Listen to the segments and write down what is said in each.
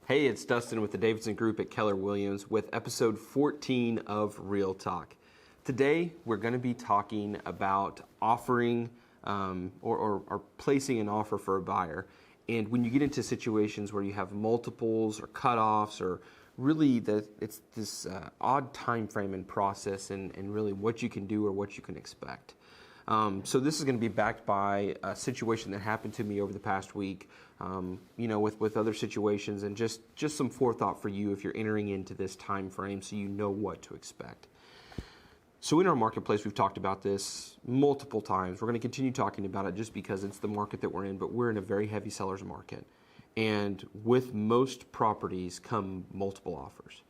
Hey, it's Dustin with the Davidson Group at Keller Williams with episode 14 of Real Talk. Today, we're going to be talking about offering or placing an offer for a buyer. And when you get into situations where you have multiples or cutoffs or really it's this odd time frame and process and really what you can do or what you can expect. So this is going to be backed by a situation that happened to me over the past week, with other situations and just some forethought for you if you're entering into this time frame so you know what to expect. So in our marketplace, we've talked about this multiple times. We're going to continue talking about it just because it's the market that we're in, but we're in a very heavy seller's market. And with most properties come multiple offers.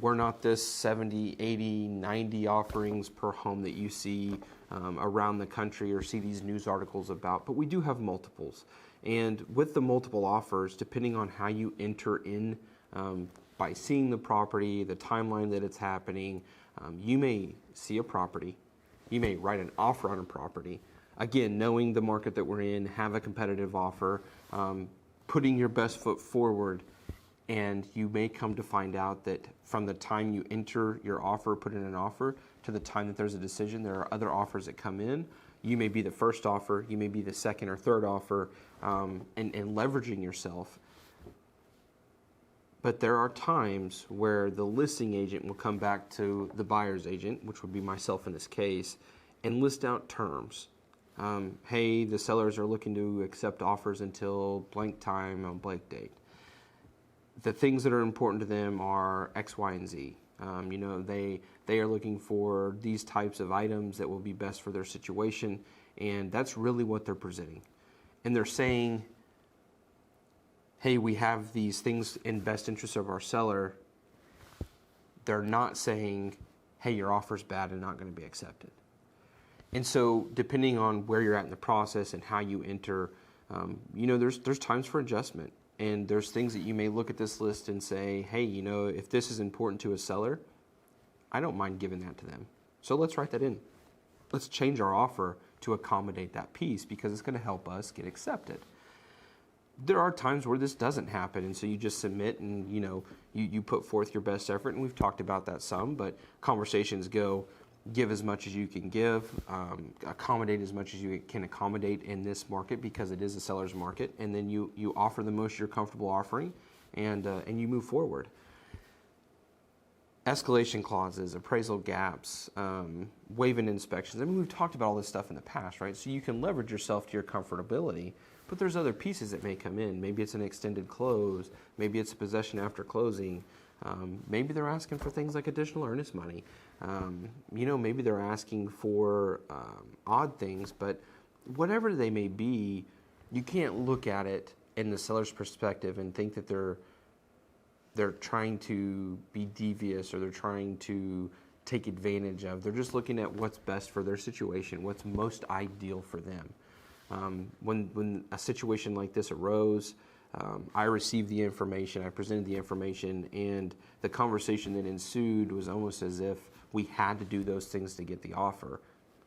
We're not this 70, 80, 90 offerings per home that you see around the country or see these news articles about, but we do have multiples. And with the multiple offers, depending on how you enter in by seeing the property, the timeline that it's happening, you may see a property, you may write an offer on a property. Again, knowing the market that we're in, have a competitive offer, putting your best foot forward, and you may come to find out that from the time you enter your offer, put in an offer, to the time that there's a decision, there are other offers that come in. You may be the first offer, you may be the second or third offer, and leveraging yourself. But there are times where the listing agent will come back to the buyer's agent, which would be myself in this case, and list out terms. Hey, the sellers are looking to accept offers until blank time on blank date. The things that are important to them are X, Y, and Z. They are looking for these types of items that will be best for their situation, and that's really what they're presenting. And they're saying, hey, we have these things in best interest of our seller. They're not saying, hey, your offer's bad and not going to be accepted. And so depending on where you're at in the process and how you enter, there's times for adjustment. And there's things that you may look at this list and say, hey, if this is important to a seller, I don't mind giving that to them. So let's write that in. Let's change our offer to accommodate that piece because it's going to help us get accepted. There are times where this doesn't happen, and so you just submit and you put forth your best effort, and we've talked about that some, but conversations go, give as much as you can give, accommodate as much as you can accommodate in this market because it is a seller's market, and then you offer the most you're comfortable offering, and you move forward. Escalation clauses, appraisal gaps, waiving inspections. I mean, we've talked about all this stuff in the past, right? So you can leverage yourself to your comfortability, but there's other pieces that may come in. Maybe it's an extended close. Maybe it's a possession after closing. Maybe they're asking for things like additional earnest money. Maybe they're asking for odd things, but whatever they may be, you can't look at it in the seller's perspective and think that they're trying to be devious or they're trying to take advantage of. They're just looking at what's best for their situation, what's most ideal for them. When a situation like this arose, I received the information, I presented the information, and the conversation that ensued was almost as if we had to do those things to get the offer.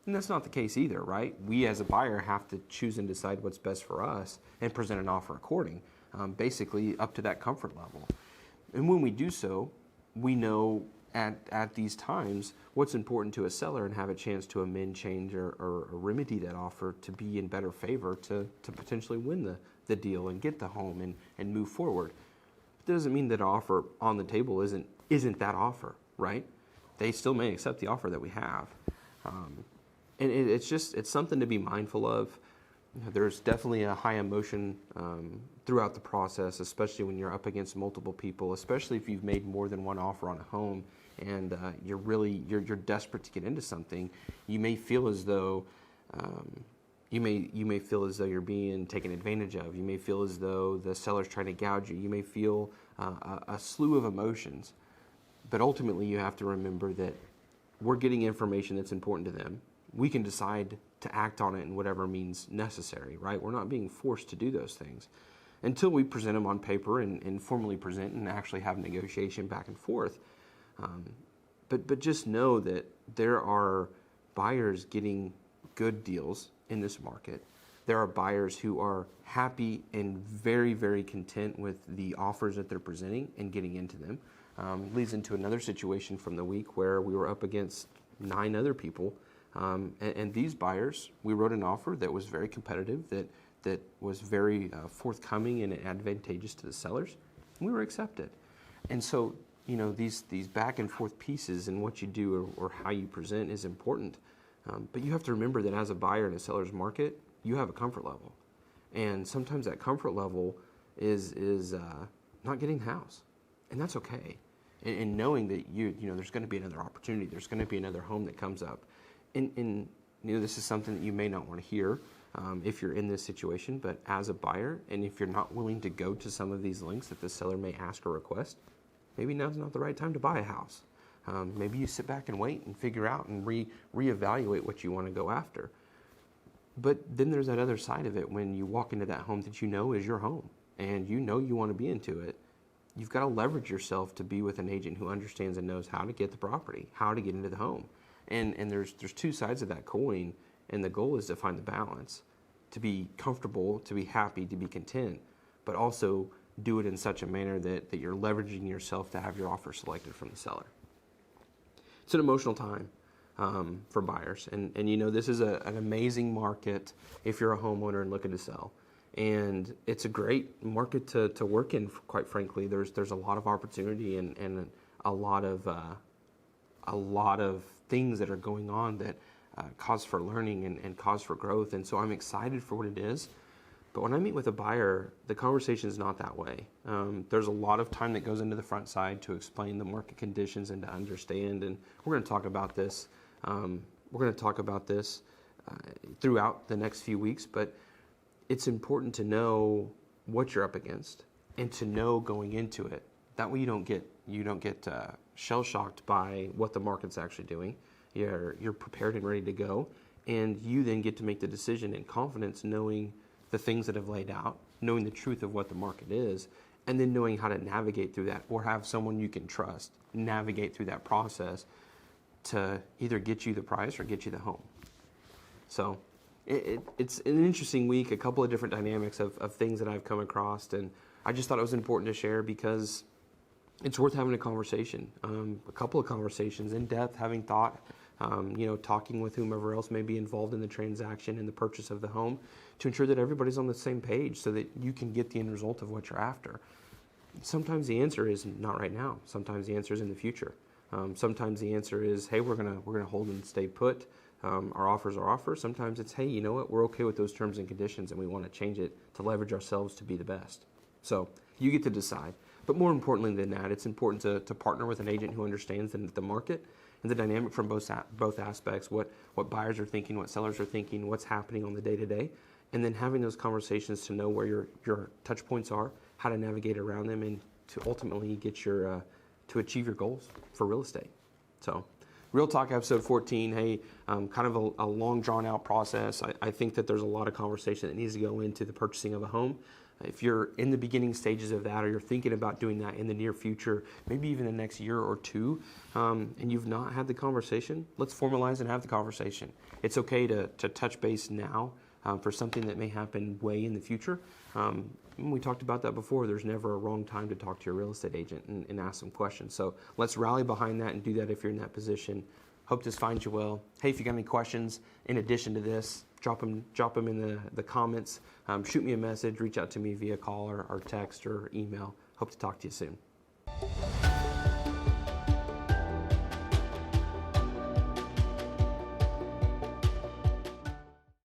And that's not the case either, right? We as a buyer have to choose and decide what's best for us and present an offer according, basically up to that comfort level. And when we do so, we know at these times what's important to a seller and have a chance to amend, change, or remedy that offer to be in better favor to potentially win the deal and get the home and move forward. It doesn't mean that an offer on the table isn't that offer, right? They still may accept the offer that we have. And it's something to be mindful of. There's definitely a high emotion throughout the process, especially when you're up against multiple people, especially if you've made more than one offer on a home and you're desperate to get into something. You may feel as though you may feel as though you're being taken advantage of. You may feel as though the seller's trying to gouge you. You may feel a slew of emotions. But ultimately, you have to remember that we're getting information that's important to them. We can decide to act on it in whatever means necessary, right? We're not being forced to do those things until we present them on paper and formally present and actually have negotiation back and forth. But just know that there are buyers getting good deals in this market there are buyers who are happy and very, very content with the offers that they're presenting and getting into them. Leads into another situation from the week where we were up against 9 other people. And these buyers, we wrote an offer that was very competitive, that was very forthcoming and advantageous to the sellers. And we were accepted. And so, these back and forth pieces and what you do or how you present is important. But you have to remember that as a buyer in a seller's market, you have a comfort level. And sometimes that comfort level is not getting the house. And that's okay. And knowing that there's going to be another opportunity, there's going to be another home that comes up. And this is something that you may not want to hear if you're in this situation, but as a buyer, and if you're not willing to go to some of these links that the seller may ask or request, maybe now's not the right time to buy a house. Maybe you sit back and wait and figure out and reevaluate what you want to go after. But then there's that other side of it when you walk into that home that is your home and you want to be into it. You've got to leverage yourself to be with an agent who understands and knows how to get the property, how to get into the home. And there's 2 sides of that coin, and the goal is to find the balance, to be comfortable, to be happy, to be content, but also do it in such a manner that you're leveraging yourself to have your offer selected from the seller. It's an emotional time for buyers, and this is an amazing market if you're a homeowner and looking to sell. And it's a great market to work in, quite frankly. There's a lot of opportunity and a lot of things that are going on that cause for learning and cause for growth. And so I'm excited for what it is. But when I meet with a buyer, the conversation is not that way. There's a lot of time that goes into the front side to explain the market conditions and to understand. And we're going to talk about this. Throughout the next few weeks. But it's important to know what you're up against and to know going into it. That way you don't get shell shocked by what the market's actually doing. You're prepared and ready to go, and you then get to make the decision in confidence, knowing the things that have laid out, knowing the truth of what the market is, and then knowing how to navigate through that, or have someone you can trust navigate through that process to either get you the price or get you the home. So it's an interesting week, a couple of different dynamics of things that I've come across, and I just thought it was important to share because it's worth having a conversation, a couple of conversations in depth, having thought, talking with whomever else may be involved in the transaction and the purchase of the home to ensure that everybody's on the same page so that you can get the end result of what you're after. Sometimes the answer is not right now. Sometimes the answer is in the future. Sometimes the answer is, hey, we're gonna hold and stay put. Our offer's our offer. Sometimes it's, hey, you know what, we're okay with those terms and conditions and we want to change it to leverage ourselves to be the best. So you get to decide. But more importantly than that, it's important to partner with an agent who understands the market and the dynamic from both aspects, what buyers are thinking, what sellers are thinking, what's happening on the day-to-day, and then having those conversations to know where your touch points are, how to navigate around them, and to ultimately get to achieve your goals for real estate. So Real Talk episode 14, hey, kind of a long drawn out process. I think that there's a lot of conversation that needs to go into the purchasing of a home. If you're in the beginning stages of that, or you're thinking about doing that in the near future, maybe even the next year or two, and you've not had the conversation, let's formalize and have the conversation. It's okay to touch base now for something that may happen way in the future. We talked about that before. There's never a wrong time to talk to your real estate agent and ask some questions. So let's rally behind that and do that if you're in that position. Hope this finds you well. Hey, if you got any questions in addition to this, drop them in the comments. Shoot me a message. Reach out to me via call or text or email. Hope to talk to you soon.